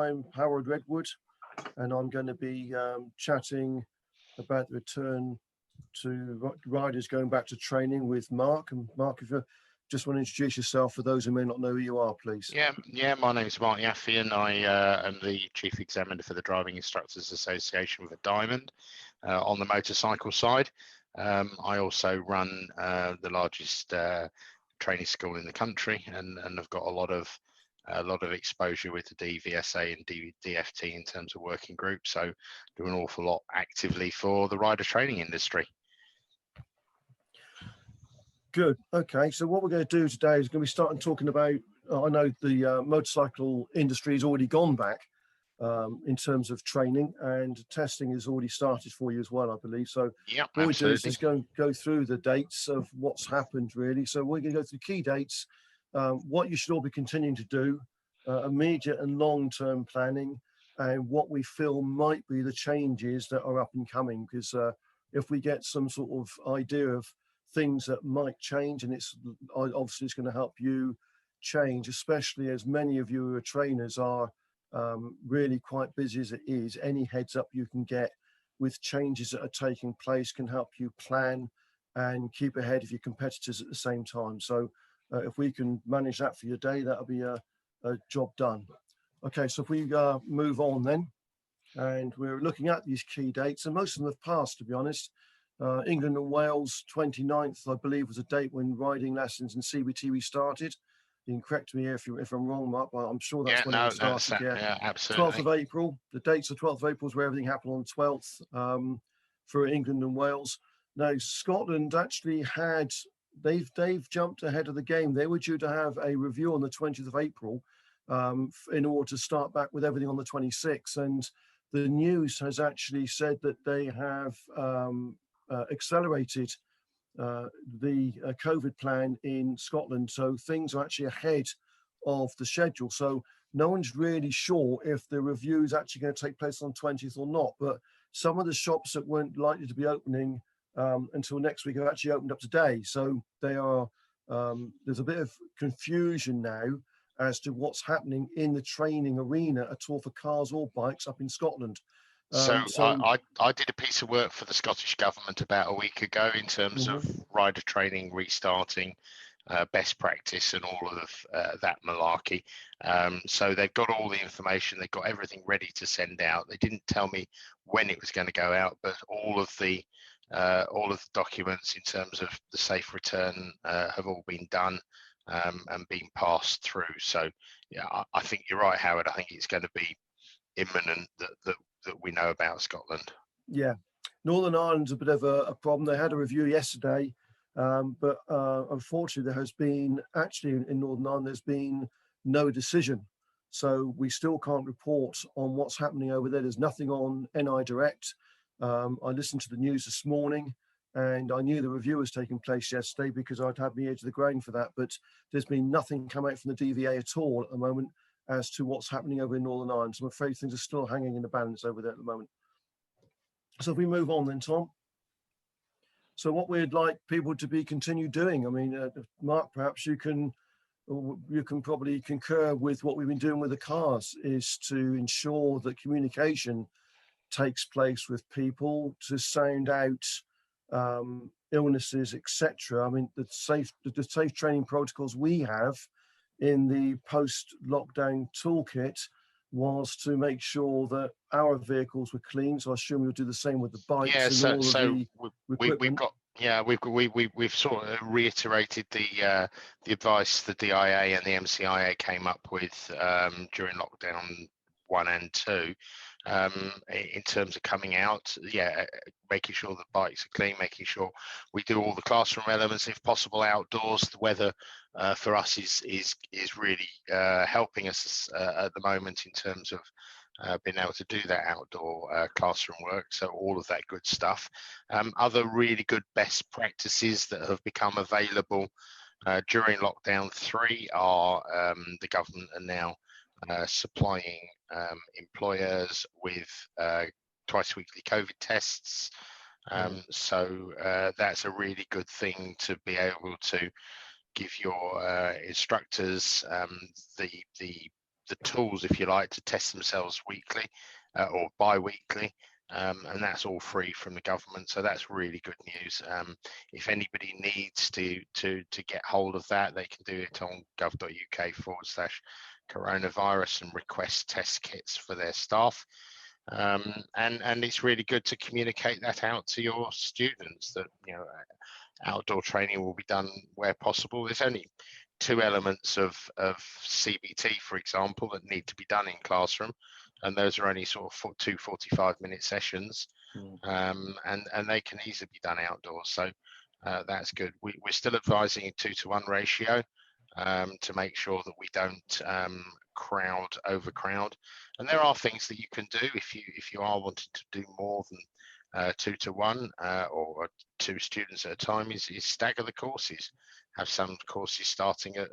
I'm Howard Redwood, and I'm going to be chatting about the return to riders going back to training with Mark. And Mark, if you just want to introduce yourself for those who may not know who you are, please. Yeah. My name is Mark Jaffe, and I am the Chief Examiner for the Driving Instructors Association with a Diamond on the motorcycle side. I also run the largest training school in the country, and have got a lot of exposure with the DVSA and DFT in terms of working groups. So do an awful lot actively for the rider training industry. Good. Okay. So what we're going to do today is going to be starting talking about, I know the motorcycle industry has already gone back in terms of training, and testing has already started for you as well, I believe. So yeah, what we do is absolutely. just go through the dates of what's happened, really. So we're going to go through key dates, what you should all be continuing to do, immediate and long-term planning, and what we feel might be the changes that are up and coming. Because if we get some sort of idea of things that might change, and it's obviously it's going to help you change, especially as many of you who are trainers are really quite busy as it is. Any heads up you can get with changes that are taking place can help you plan and keep ahead of your competitors at the same time. So if we can manage that for your day, that'll be a job done. Okay, so if we move on then, and we're looking at these key dates, and most of them have passed, to be honest. England and Wales, 29th, I believe, was a date when riding lessons and CBT restarted. You can correct me if I'm wrong, Mark, but I'm sure that's when it started. Yeah, absolutely. 12th of April. The dates of 12th of April is where everything happened on the 12th for England and Wales. Now, Scotland actually had, they've jumped ahead of the game. They were due to have a review on the 20th of April in order to start back with everything on the 26th. And the news has actually said that they have accelerated the COVID plan in Scotland. So things are actually ahead of the schedule. So no one's really sure if the review is actually going to take place on 20th or not. But some of the shops that weren't likely to be opening until next week have actually opened up today. So they are, there's a bit of confusion now as to what's happening in the training arena at all for cars or bikes up in Scotland. So I did a piece of work for the Scottish Government about a week ago in terms of rider training restarting, best practice and all of that malarkey. So they've got all the information, they've got everything ready to send out. They didn't tell me when it was going to go out, but all of the documents in terms of the safe return have all been done and been passed through. So yeah, I think you're right, Howard. I think it's going to be imminent that we know about Scotland. Yeah, Northern Ireland's a bit of a problem. They had a review yesterday, but unfortunately there has been, actually in Northern Ireland, there's been no decision. So we still can't report on what's happening over there. There's nothing on NI Direct. I listened to the news this morning, and I knew the review was taking place yesterday because I'd had my ear to the ground for that, but there's been nothing come out from the DVA at all at the moment as to what's happening over in Northern Ireland. So I'm afraid things are still hanging in the balance over there at the moment. So if we move on then, Tom. So what we'd like people to be continue doing, I mean, Mark, perhaps you can probably concur with what we've been doing with the cars, is to ensure that communication takes place with people to sound out illnesses, etc. I mean, the safe training protocols we have in the post-lockdown toolkit was to make sure that our vehicles were clean. So I assume you'll do the same with the bikes. Yeah, we've sort of reiterated the advice the DIA and the MCIA came up with during lockdown 1 and 2. In terms of coming out, making sure the bikes are clean, making sure we do all the classroom elements if possible outdoors. The weather for us is really helping us at the moment in terms of being able to do that outdoor classroom work. So all of that good stuff. Other really good best practices that have become available during lockdown 3 are the government are now supplying employers with twice weekly COVID tests. So that's a really good thing to be able to give your instructors the the tools, if you like, to test themselves weekly or bi-weekly. And that's all free from the government, so that's really good news. If anybody needs to get hold of that, they can do it on gov.uk/coronavirus and request test kits for their staff. And it's really good to communicate that out to your students, that outdoor training will be done where possible. There's only 2 elements of CBT, for example, that need to be done in classroom, and those are only sort of 2 45-minute sessions, and they can easily be done outdoors. So that's good. We're still advising a 2-to-1 ratio to make sure that we don't overcrowd. And there are things that you can do if you are wanting to do more than 2-to-1 or 2 students at a time, is stagger the courses. Have some courses starting at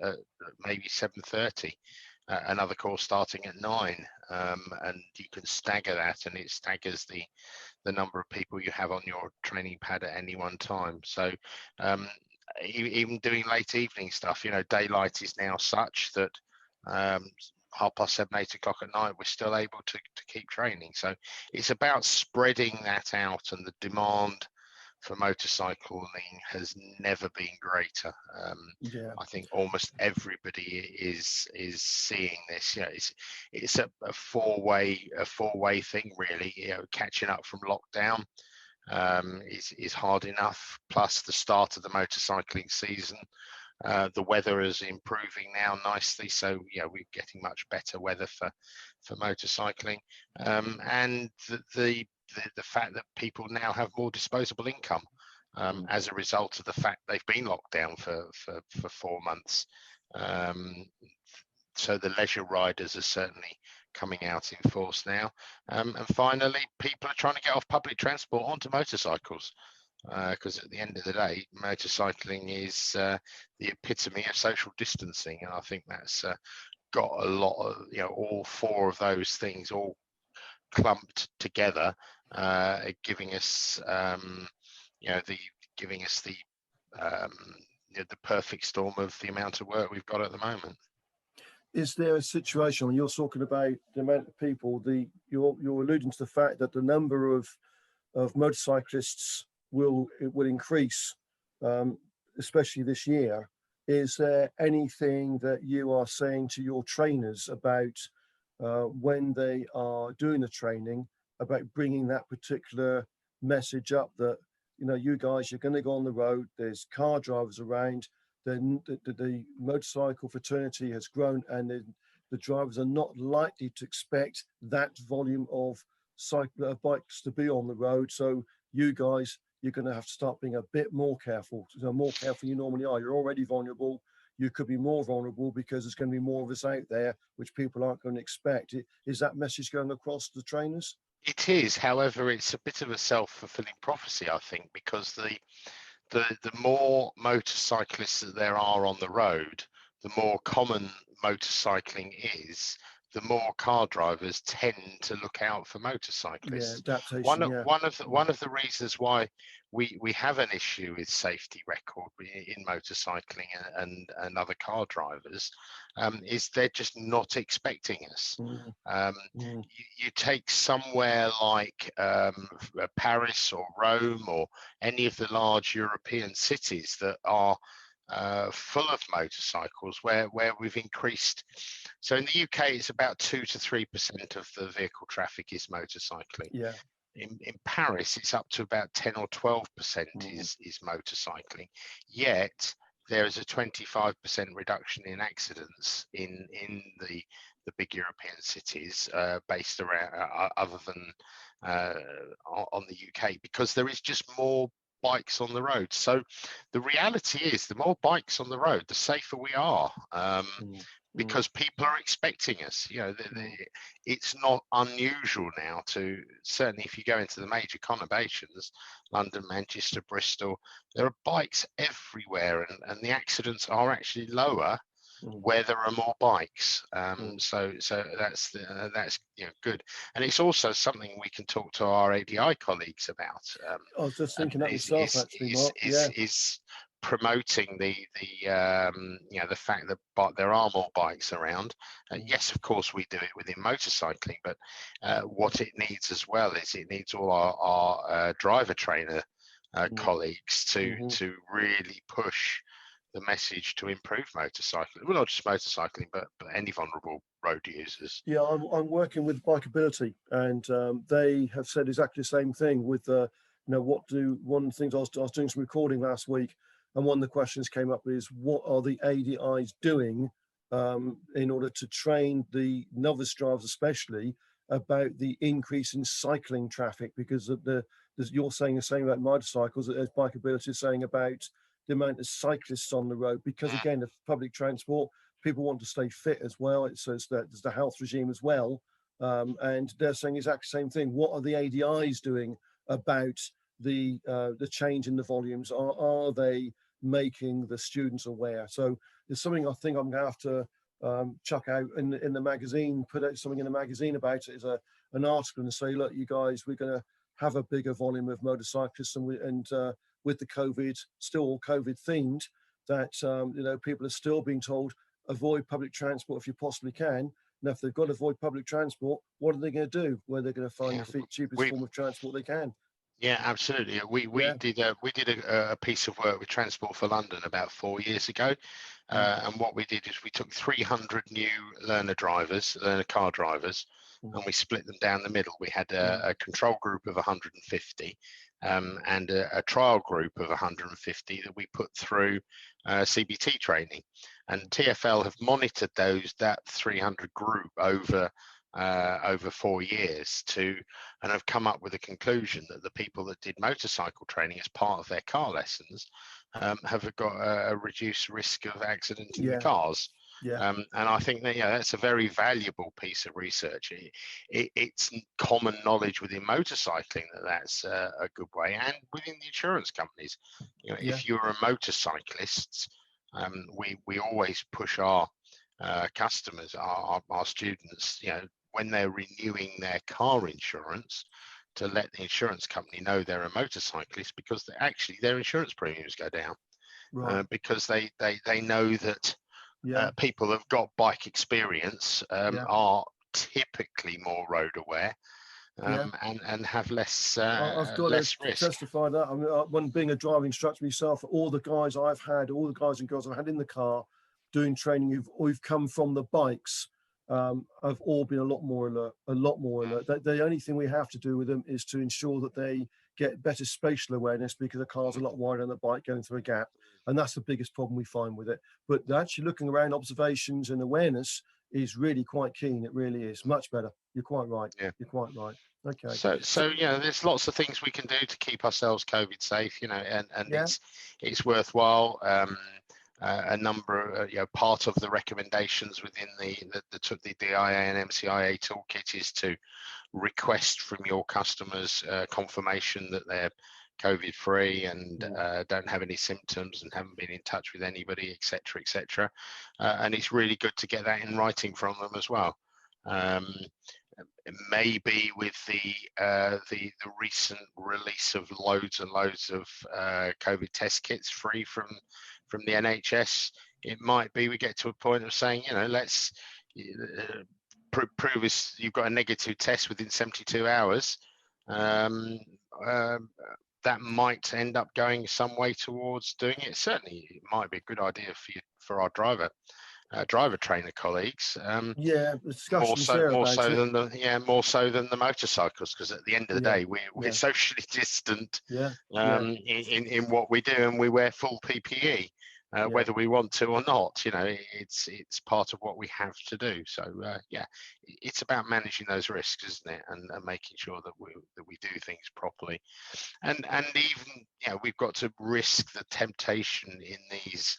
maybe 7:30, another course starting at 9, and you can stagger that, and it staggers the number of people you have on your training pad at any one time. So even doing late evening stuff, daylight is now such that 7:30, 8 o'clock at night, we're still able to keep training. So it's about spreading that out, and the demand for motorcycling has never been greater. I think almost everybody is seeing this. It's a four-way thing, really. Catching up from lockdown is hard enough. Plus the start of the motorcycling season. The weather is improving now nicely, so we're getting much better weather for motorcycling, and the fact that people now have more disposable income as a result of the fact they've been locked down for 4 months. So the leisure riders are certainly coming out in force now. And finally, people are trying to get off public transport onto motorcycles, because at the end of the day, motorcycling is the epitome of social distancing. And I think that's got a lot of, all 4 of those things all clumped together, giving us the perfect storm of the amount of work we've got at the moment. Is there a situation when you're talking about the amount of people, you're alluding to the fact that the number of motorcyclists will increase, especially this year? Is there anything that you are saying to your trainers about when they are doing the training, about bringing that particular message up, that you guys, you're going to go on the road, there's car drivers around, the motorcycle fraternity has grown, and the drivers are not likely to expect that volume of bikes to be on the road, so you guys, you're going to have to start being a bit more careful, more careful than you normally are. You're already vulnerable. You could be more vulnerable because there's going to be more of us out there, which people aren't going to expect. Is that message going across to the trainers? It is. However, it's a bit of a self-fulfilling prophecy, I think, because the more motorcyclists that there are on the road, the more common motorcycling is, the more car drivers tend to look out for motorcyclists. Yeah, adaptation. One of the reasons why we have an issue with safety record in motorcycling and other car drivers is they're just not expecting us. You take somewhere like Paris or Rome or any of the large European cities that are full of motorcycles, where we've increased. So in the UK, it's about 2 to 3% of the vehicle traffic is motorcycling. Yeah. In Paris, it's up to about 10 or 12% is motorcycling. Yet there is a 25% reduction in accidents in the big European cities based around other than on the UK, because there is just more bikes on the road. So the reality is, the more bikes on the road, the safer we are, because people are expecting us. It's not unusual now to, certainly if you go into the major conurbations, London, Manchester, Bristol, there are bikes everywhere, and the accidents are actually lower where there are more bikes. So that's good, and it's also something we can talk to our ADI colleagues about. I was just thinking that myself, actually, Mark. Is promoting the fact that there are more bikes around. Yes, of course we do it within motorcycling, but what it needs as well is it needs all our driver trainer colleagues to really push the message to improve motorcycling. Well, not just motorcycling, but any vulnerable road users. Yeah, I'm working with Bikeability, and they have said exactly the same thing. With one of the things I was doing some recording last week, and one of the questions came up is, what are the ADIs doing in order to train the novice drivers, especially about the increase in cycling traffic? Because you're saying the same about motorcycles as Bikeability is saying about the amount of cyclists on the road. Because again, of public transport, people want to stay fit as well. There's the health regime as well. And they're saying exactly the same thing. What are the ADIs doing about the change in the volumes? Are they making the students aware? So there's something I think I'm going to have to chuck out in the magazine, put out something in the magazine about it, is an article, and say, look, you guys, we're going to have a bigger volume of motorcyclists, and with the COVID, still all COVID themed, that people are still being told, avoid public transport if you possibly can. And if they've got to avoid public transport, what are they going to do? Where they're going to find the cheapest form of transport they can. Yeah, absolutely. We did a piece of work with Transport for London about 4 years ago, and what we did is we took 300 new learner car drivers, and we split them down the middle. We had a control group of 150 and a trial group of 150 that we put through CBT training, and TfL have monitored that 300 group over 4 years and have come up with a conclusion that the people that did motorcycle training as part of their car lessons have got a reduced risk of accident in the cars. And I think that that's a very valuable piece of research. It's common knowledge within motorcycling that's a good way, and within the insurance companies. If you're a motorcyclist, we always push our customers, our students, when they're renewing their car insurance, to let the insurance company know they're a motorcyclist, because actually their insurance premiums go down, because they know that people who've got bike experience are typically more road aware and have less I've got less to risk. testify that. I mean, when being a driving instructor myself, all the guys and girls I've had in the car doing training who've come from the bikes have all been a lot more alert. The only thing we have to do with them is to ensure that they get better spatial awareness, because the car's a lot wider than the bike going through a gap, and that's the biggest problem we find with it. But actually looking around, observations and awareness is really quite keen. It really is much better. You're quite right. You're quite right. Okay. So there's lots of things we can do to keep ourselves COVID safe, and it's worthwhile. A number of, part of the recommendations within the DIA and MCIA toolkit is to request from your customers confirmation that they're COVID free and don't have any symptoms and haven't been in touch with anybody, etc. And it's really good to get that in writing from them as well. Maybe with the recent release of loads and loads of COVID test kits free from the NHS, it might be we get to a point of saying, let's prove you've got a negative test within 72 hours. That might end up going some way towards doing it. Certainly, it might be a good idea for our driver trainer colleagues. More so than the motorcycles, because at the end of the day, we're socially distant in what we do, and we wear full PPE. Whether we want to or not, it's part of what we have to do. So it's about managing those risks, isn't it, and making sure that we do things properly, and even we've got to risk the temptation in these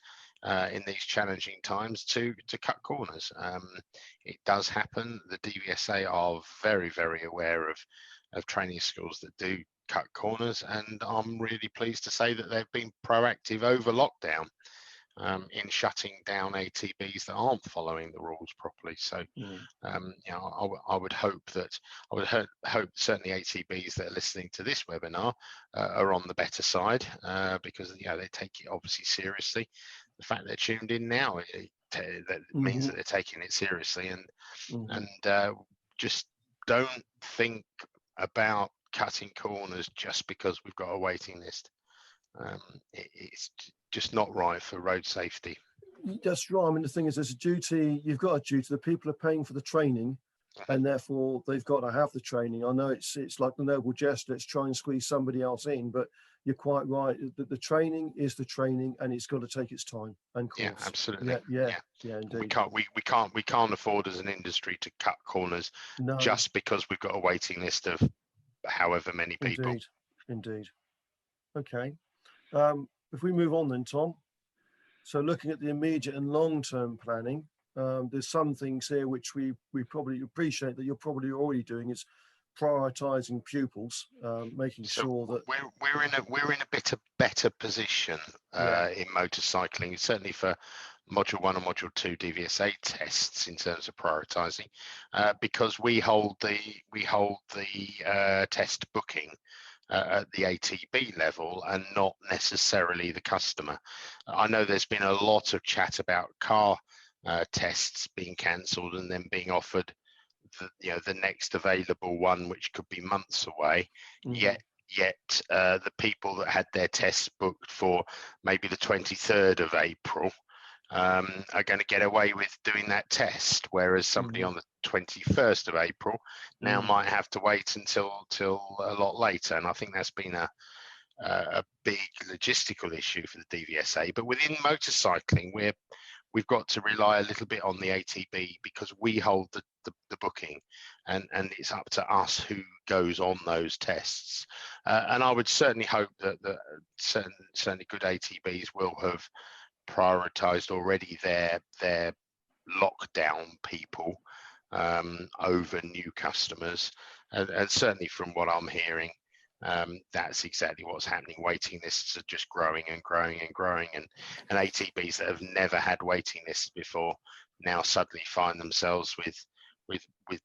challenging times to cut corners. It does happen. The DVSA are very, very aware of training schools that do cut corners, and I'm really pleased to say that they've been proactive over lockdown. in shutting down ATBs that aren't following the rules properly. So, I would hope that hope certainly ATBs that are listening to this webinar are on the better side, because they take it obviously seriously. The fact they're tuned in now, that means that they're taking it seriously, and just don't think about cutting corners just because we've got a waiting list. It's just not right for road safety. That's right. I mean, the thing is, there's a duty. You've got a duty. The people are paying for the training, and therefore they've got to have the training. I know it's like the noble jest. Let's try and squeeze somebody else in, but you're quite right. The training is the training, and it's got to take its time and course. Yeah, absolutely. Yeah, indeed. We can't afford as an industry to cut corners just because we've got a waiting list of however many people. Indeed. Okay. If we move on then, Tom. So looking at the immediate and long-term planning, there's some things here which we probably appreciate that you're probably already doing, is prioritizing pupils, making sure that we're in a bit of better position in motorcycling, certainly for module 1 and module 2 DVSA tests in terms of prioritizing, because we hold the test booking at the ATB level and not necessarily the customer. I know there's been a lot of chat about car tests being cancelled and then being offered the next available one, which could be months away. Yet the people that had their tests booked for maybe the 23rd of April are going to get away with doing that test, whereas somebody on the 21st of April now might have to wait until a lot later. And I think that's been a big logistical issue for the DVSA. But within motorcycling, we've got to rely a little bit on the ATB because we hold the booking, and it's up to us who goes on those tests. And I would certainly hope that certainly good ATBs will have prioritized already their lockdown people over new customers, and certainly from what I'm hearing, that's exactly what's happening. Waiting lists are just growing and growing and growing, and ATBs that have never had waiting lists before now suddenly find themselves with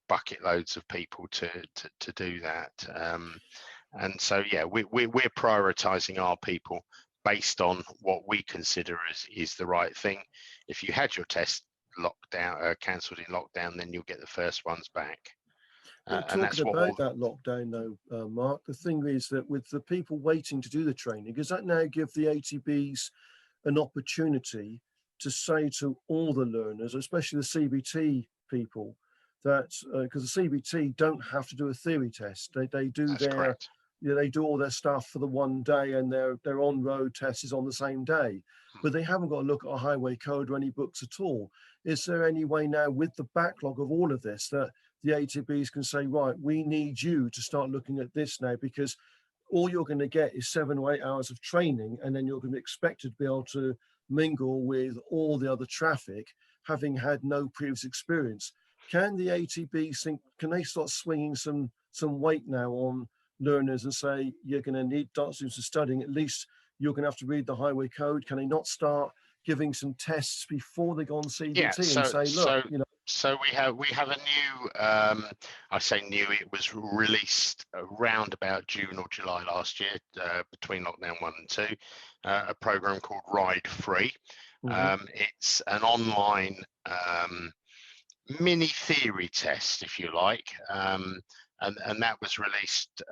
bucket loads of people to do that. And so we're prioritizing our people based on what we consider is the right thing. If you had your test cancelled in lockdown, then you'll get the first ones back. Talking about that lockdown though, Mark, the thing is that with the people waiting to do the training, does that now give the ATBs an opportunity to say to all the learners, especially the CBT people, that because the CBT don't have to do a theory test, they do they do all their stuff for the one day, and their on-road test is on the same day, but they haven't got to look at a highway code or any books at all. Is there any way now, with the backlog of all of this, that the ATBs can say, right, we need you to start looking at this now, because all you're going to get is 7 or 8 hours of training, and then you're going to be expected to be able to mingle with all the other traffic, having had no previous experience. Can the ATBs think, can they start swinging some weight now on learners and say, you're going to need to do some studying, at least you're going to have to read the highway code? Can they not start giving some tests before they go on CBT and say, look, So we have a new, I say new, it was released around about June or July last year, between lockdown 1 and 2, a program called Ride Free. It's an online mini theory test, if you like, and that was released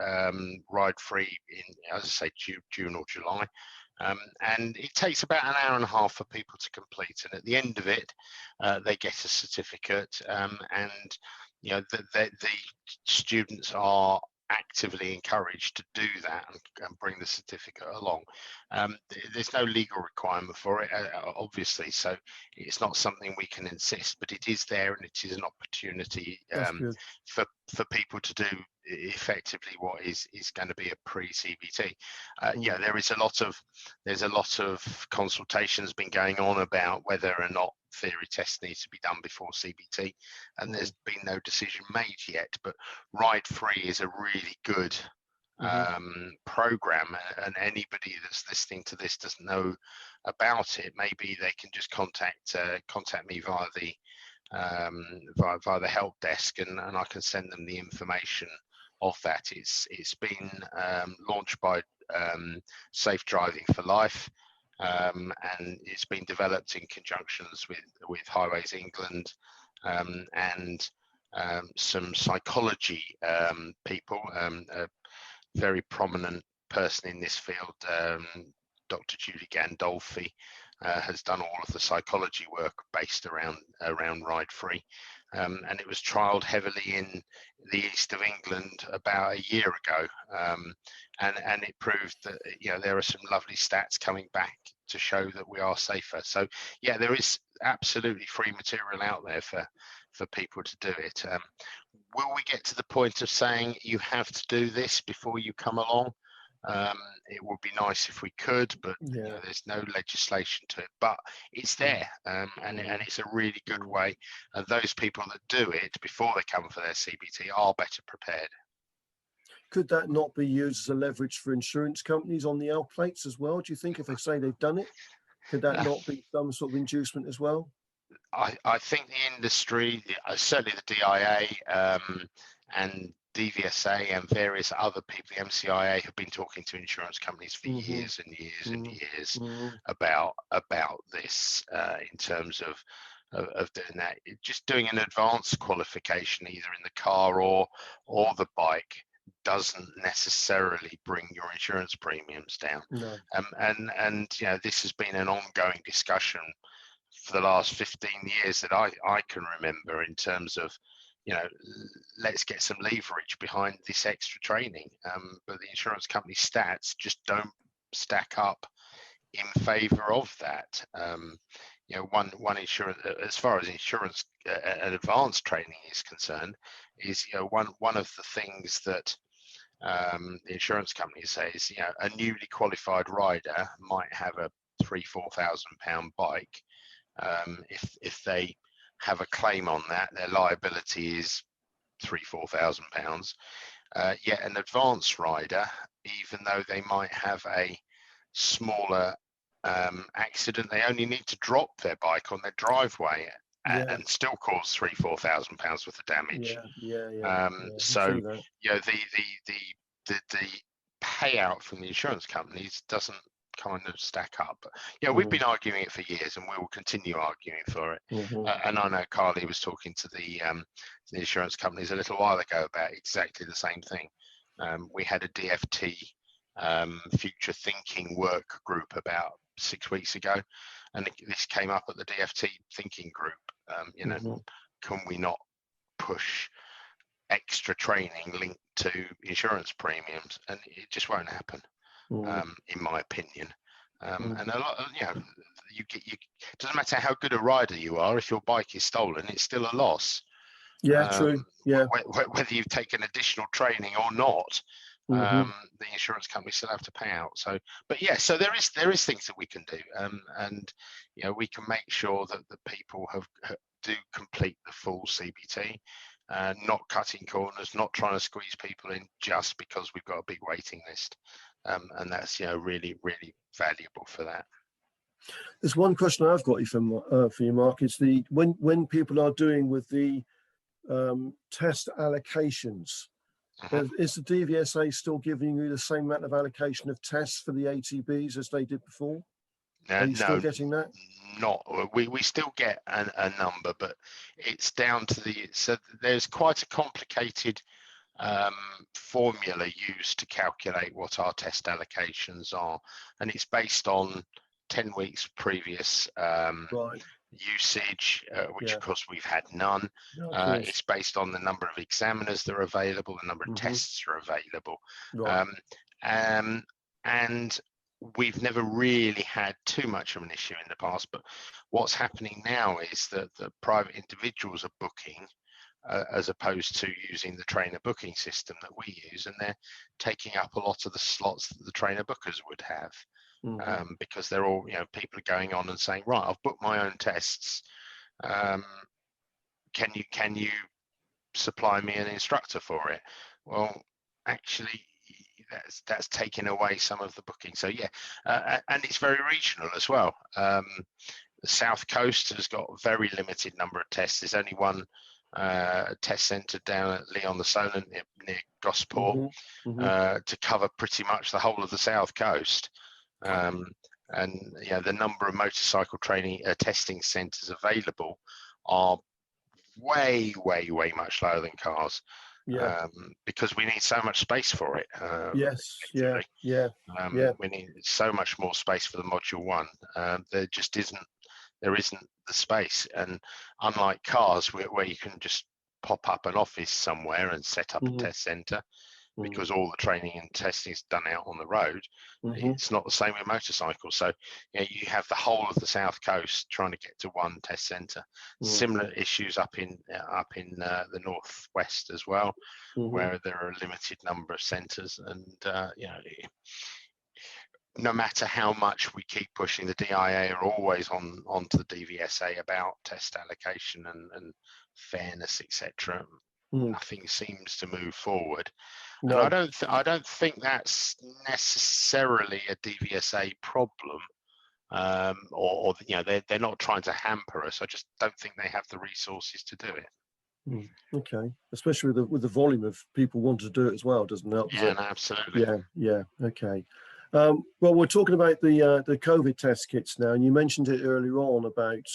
Ride Free in, as I say, June or July. And it takes about an hour and a half for people to complete, and at the end of it they get a certificate, and the students are actively encouraged to do that and bring the certificate along. There's no legal requirement for it, obviously, so it's not something we can insist, but it is there, and it is an opportunity for people to do effectively what is going to be a pre-CBT. There's a lot of consultations been going on about whether or not theory tests need to be done before CBT, and there's been no decision made yet, but Ride Free is a really good program, and anybody that's listening to this doesn't know about it, maybe they can just contact me via the via the help desk, and I can send them the information of that. It's been launched by Safe Driving for Life, and it's been developed in conjunctions with Highways England, and some psychology people. A very prominent person in this field, Dr. Julie Gandolfi, has done all of the psychology work based around Ride Free, and it was trialled heavily in the east of England about a year ago, and it proved that there are some lovely stats coming back to show that we are safer. So yeah, there is absolutely free material out there for people to do it. Will we get to the point of saying you have to do this before you come along? It would be nice if we could, but there's no legislation to it. But it's there, and it's a really good way. And those people that do it before they come for their CBT are better prepared. Could that not be used as a leverage for insurance companies on the L plates as well? Do you think if they say they've done it, could that not be some sort of inducement as well? I think the industry, certainly the DIA and DVSA and various other people, the MCIA, have been talking to insurance companies for years and years and years about this, in terms of doing that. Just doing an advanced qualification either in the car or the bike doesn't necessarily bring your insurance premiums down. No. And this has been an ongoing discussion for the last 15 years that I can remember, in terms of let's get some leverage behind this extra training, but the insurance company stats just don't stack up in favor of that. One insurance, as far as insurance and advanced training is concerned, is one of the things that the insurance company says, a newly qualified rider might have a £3,000-4,000 bike. If they have a claim on that, their liability is £3,000-4,000. Yet an advanced rider, even though they might have a smaller accident, they only need to drop their bike on their driveway and still cause £3,000-4,000 worth of damage. So the payout from the insurance companies doesn't kind of stack up. We've been arguing it for years, and we will continue arguing for it. And I know Carly was talking to the insurance companies a little while ago about exactly the same thing. We had a DFT future thinking work group about 6 weeks ago, and this came up at the DFT thinking group. Can we not push extra training linked to insurance premiums? And it just won't happen. In my opinion, and a lot of, it doesn't matter how good a rider you are, if your bike is stolen, it's still a loss. True. Whether you've taken additional training or not, the insurance company still have to pay out. So there is things that we can do, and we can make sure that the people do complete the full CBT. Not cutting corners, not trying to squeeze people in just because we've got a big waiting list. And that's really, really valuable for that. There's one question I've got for you, Mark. It's when people are doing with the test allocations, is the DVSA still giving you the same amount of allocation of tests for the ATBs as they did before? Are you still getting that? Not. We still get a number, but it's down to so there's quite a complicated formula used to calculate what our test allocations are, and it's based on 10 weeks previous usage, which of course we've had none. It's based on the number of examiners that are available, the number of tests are available, and we've never really had too much of an issue in the past. But what's happening now is that the private individuals are booking as opposed to using the trainer booking system that we use, and they're taking up a lot of the slots that the trainer bookers would have, because they're all, people are going on and saying, right, I've booked my own tests. Can you supply me an instructor for it? Well, actually, that's taking away some of the booking. So yeah, and it's very regional as well. The South Coast has got a very limited number of tests. There's only one test centre down at Lyon-le-Saulin near Gosport to cover pretty much the whole of the South Coast. And the number of motorcycle training testing centres available are way much lower than cars. Because we need so much space for it. We need so much more space for the module 1. There isn't the space, and unlike cars where you can just pop up an office somewhere and set up a test centre, because all the training and testing is done out on the road, it's not the same with motorcycles. So you have the whole of the South Coast trying to get to one test centre. Similar issues up in the northwest as well, where there are a limited number of centres, and no matter how much we keep pushing, the DIA are always onto the DVSA about test allocation and fairness, etc. Nothing seems to move forward. No. And I don't think that's necessarily a DVSA problem, or they're not trying to hamper us. I just don't think they have the resources to do it. Okay, especially with the volume of people wanting to do it as well, doesn't help? Yeah, no, absolutely. Yeah. Okay. Well, we're talking about the COVID test kits now, and you mentioned it earlier on about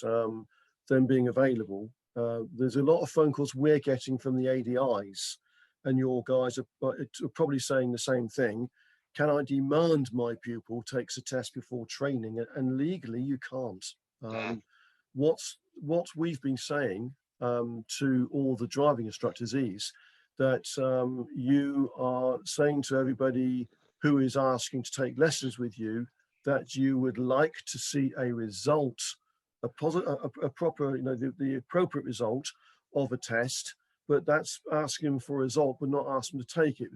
them being available. There's a lot of phone calls we're getting from the ADIs, and your guys are probably saying the same thing. Can I demand my pupil takes a test before training? And legally, you can't. What we've been saying to all the driving instructors is that you are saying to everybody who is asking to take lessons with you that you would like to see a result, a proper, the appropriate result of a test, but that's asking for a result, but not asking to take it.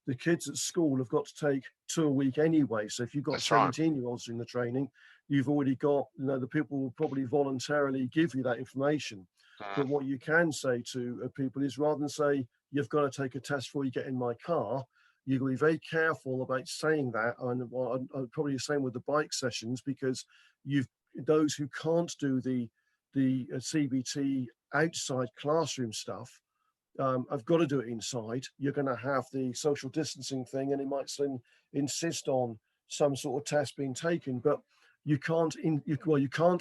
The kids at school have got to take 2 a week anyway. So if you've got 17-year-olds doing the training, you've already got, the people will probably voluntarily give you that information. But what you can say to people is, rather than say, you've got to take a test before you get in my car, you've got to be very careful about saying that. And probably the same with the bike sessions, because those who can't do the CBT outside classroom stuff, I've got to do it inside. You're going to have the social distancing thing, and it might insist on some sort of test being taken, but you can't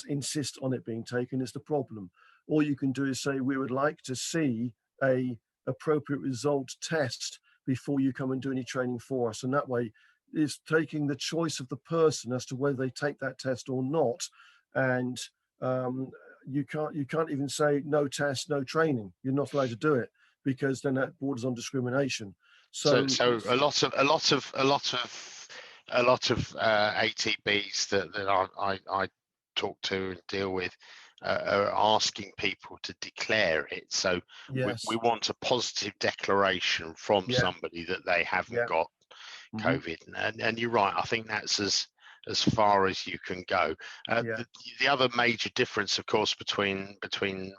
insist on it being taken is the problem. All you can do is say, we would like to see a appropriate result test before you come and do any training for us. And that way is taking the choice of the person as to whether they take that test or not. And you can't even say no test, no training. You're not allowed to do it, because then that borders on discrimination. So a lot of ATBs that I talk to and deal with are asking people to declare it. So we want a positive declaration from somebody that they haven't got COVID. And you're right. I think that's as far as you can go. The other major difference, of course, between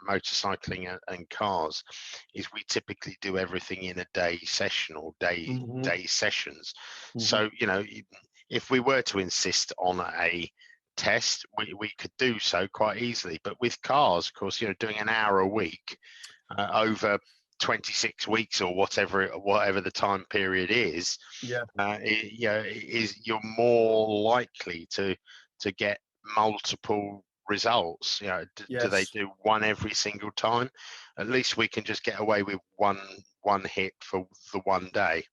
motorcycling and cars is we typically do everything in a day session or day sessions. So, if we were to insist on a test, we could do so quite easily. But with cars, of course, doing an hour a week over 26 weeks or whatever the time period is, you're more likely to get multiple results. Do they do one every single time? At least we can just get away with one hit for the one day.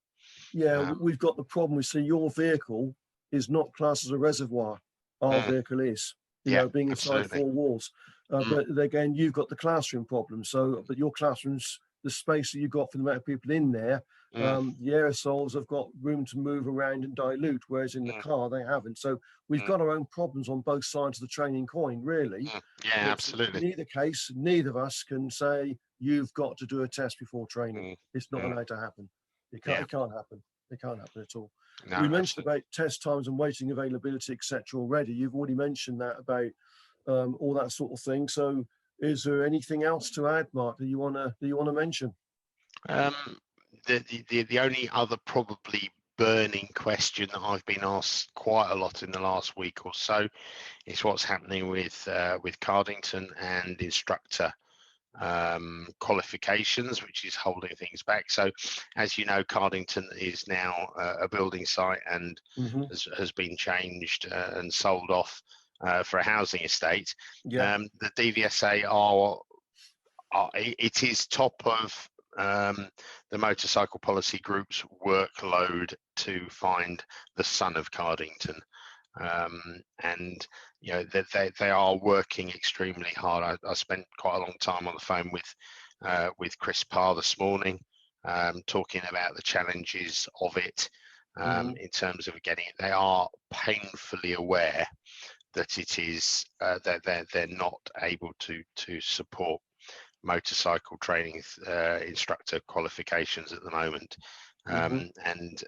We've got the problem. We see your vehicle is not classed as a reservoir. Our vehicle is, being inside absolutely. 4 walls. But again, you've got the classroom problem. So, but your classroom's the space that you've got for the amount of people in there. The aerosols have got room to move around and dilute, whereas in the car they haven't. So we've got our own problems on both sides of the training coin, really. Absolutely. In either case, neither of us can say you've got to do a test before training. It's not allowed to happen. It can't happen. It can't happen at all. No, we mentioned about test times and waiting availability, etc. already. You've already mentioned that about all that sort of thing. So, is there anything else to add, Mark, that you want to mention? The only other probably burning question that I've been asked quite a lot in the last week or so is what's happening with Cardington and instructor qualifications, which is holding things back. So, as you know, Cardington is now a building site and has been changed and sold off for a housing estate. Yeah. The DVSA it is top of the motorcycle policy group's workload to find the son of Cardington, and you know they are working extremely hard. I spent quite a long time on the phone with Chris Parr this morning, talking about the challenges of it in terms of getting it. They are painfully aware that it is that they're not able to support motorcycle training instructor qualifications at the moment, and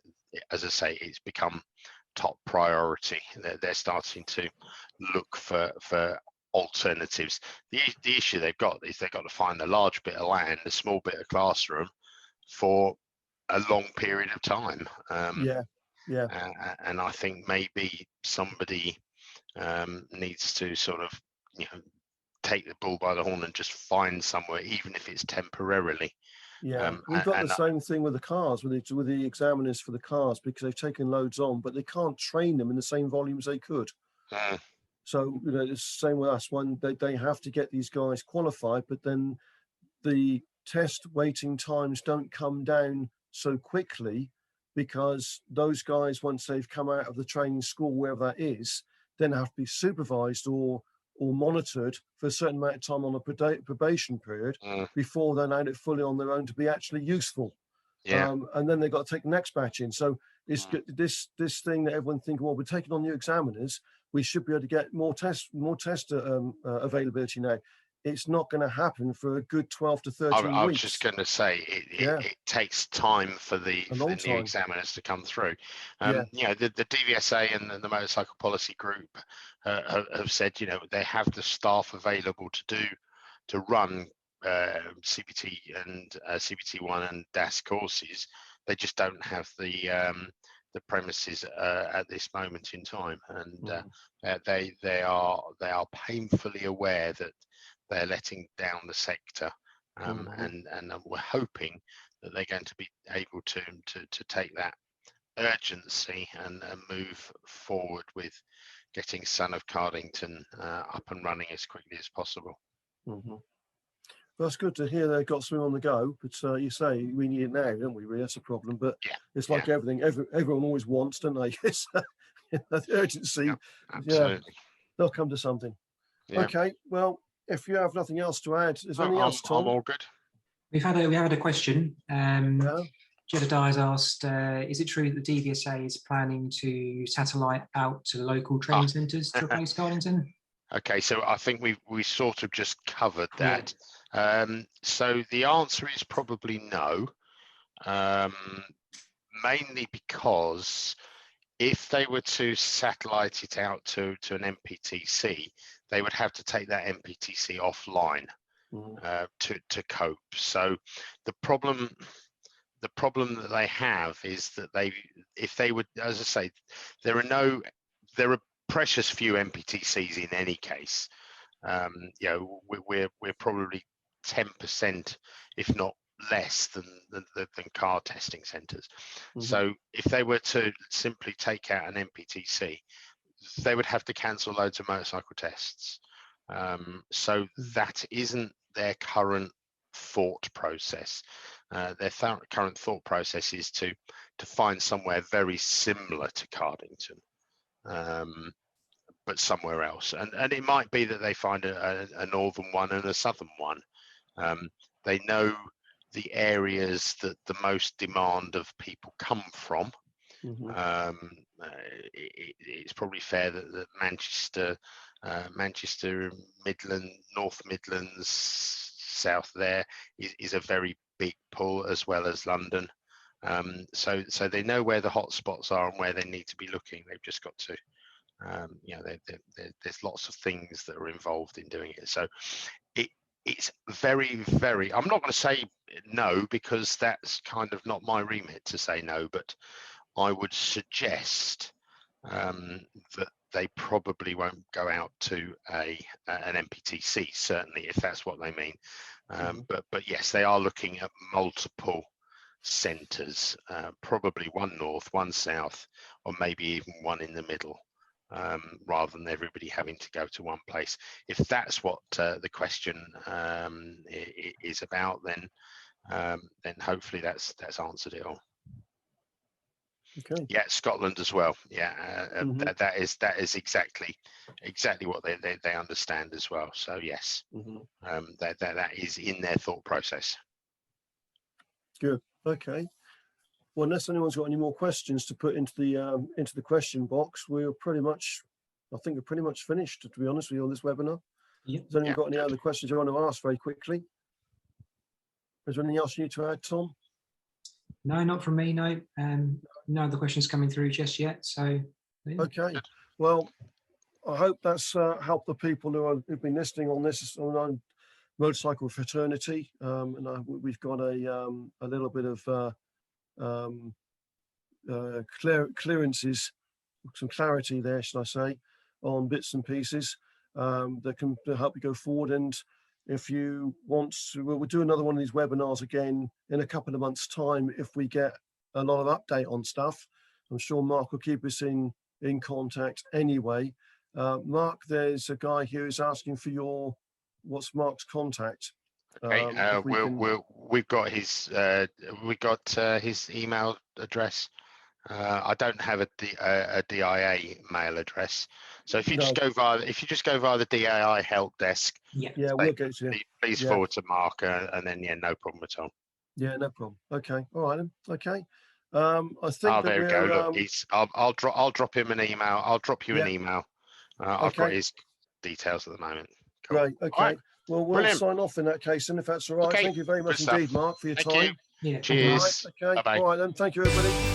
as I say, it's become top priority. They're starting to look for alternatives. The issue they've got is they've got to find a large bit of land, a small bit of classroom for a long period of time. And I think maybe somebody needs to sort of, you know, take the bull by the horn and just find somewhere, even if it's temporarily. We've got the same thing with the cars, with the examiners for the cars, because they've taken loads on, but they can't train them in the same volumes they could. So, you know, it's the same with us. When they have to get these guys qualified, but then the test waiting times don't come down so quickly, because those guys, once they've come out of the training school, wherever that is, then have to be supervised or monitored for a certain amount of time on a probation period before they're now fully on their own to be actually useful. And then they've got to take the next batch in. So it's this thing that everyone thinks, well, we're taking on new examiners, we should be able to get more test availability now. It's not going to happen for a good 12 to 13 weeks. I was just going to say it takes time for the new examiners to come through. You know, the DVSA and the Motorcycle Policy Group have said, you know, they have the staff available to run CPT and CPT1 and DAS courses. They just don't have the premises at this moment in time, and they are painfully aware that they're letting down the sector, and we're hoping that they're going to be able to take that urgency and move forward with getting Son of Cardington up and running as quickly as possible. That's good to hear they've got something on the go, but you say we need it now, don't we? Really, that's a problem. But it's like everything. Everyone always wants, don't they? That urgency. Absolutely. They'll come to something. Okay. Well, if you have nothing else to add, is there anything else, Tom? I'm all good. We have had a question. Jedediah has asked, is it true that the DVSA is planning to satellite out to local training centres to replace Cardington? Okay, so I think we sort of just covered that. So the answer is probably no, mainly because if they were to satellite it out to an MPTC, they would have to take that MPTC offline to cope. So the problem that they have is that if they would, as I say, there are precious few MPTCs in any case. You know, we're probably 10%, if not less, than car testing centres. So if they were to simply take out an MPTC, they would have to cancel loads of motorcycle tests. So that isn't their current thought process. Their current thought process is to find somewhere very similar to Cardington, but somewhere else. And it might be that they find a northern one and a southern one. They know the areas that the most demand of people come from. It's probably fair that Manchester, Midland, North Midlands, south there is a very big pull, as well as London. So they know where the hot spots are and where they need to be looking. They've just got to, you know, there's lots of things that are involved in doing it. So it's very, very, I'm not going to say no, because that's kind of not my remit to say no, but I would suggest that they probably won't go out to an MPTC, certainly, if that's what they mean. But yes, they are looking at multiple centres, probably one north, one south, or maybe even one in the middle, rather than everybody having to go to one place. If that's what the question is about, then hopefully that's answered it all. Okay. Yeah, Scotland as well. Yeah, that is exactly what they understand as well. So yes, that is in their thought process. Good. Okay. Well, unless anyone's got any more questions to put into the question box, I think we're pretty much finished, to be honest with you, on this webinar. Yep. Has anyone got any other questions you want to ask very quickly? Is there anything else you need to add, Tom? No, not from me. No, no other questions coming through just yet. So, yeah. Okay. Well, I hope that's helped the people who've been listening on this on Motorcycle Fraternity. And we've got a little bit of clearances, some clarity there, should I say, on bits and pieces that can help you go forward. And if you want to, we'll do another one of these webinars again in a couple of months' time if we get a lot of update on stuff. I'm sure Mark will keep us in contact anyway. Mark, there's a guy here who's asking for what's Mark's contact. Okay, we've got his email address. I don't have a DIA mail address, so if you just go via the DIA help desk, we'll get to you. Please forward to Mark, and then no problem at all. Yeah, no problem. Okay, all right then. Okay. I think there we go. Look, I'll drop him an email. I'll drop you an email. I've got his details at the moment. Cool. Great. Okay. Right. Well, we'll sign off in that case, and if that's all right. Okay. Thank you very much indeed, Mark, for your time. Yeah. Cheers. All right, okay. Bye-bye. All right then. Thank you, everybody.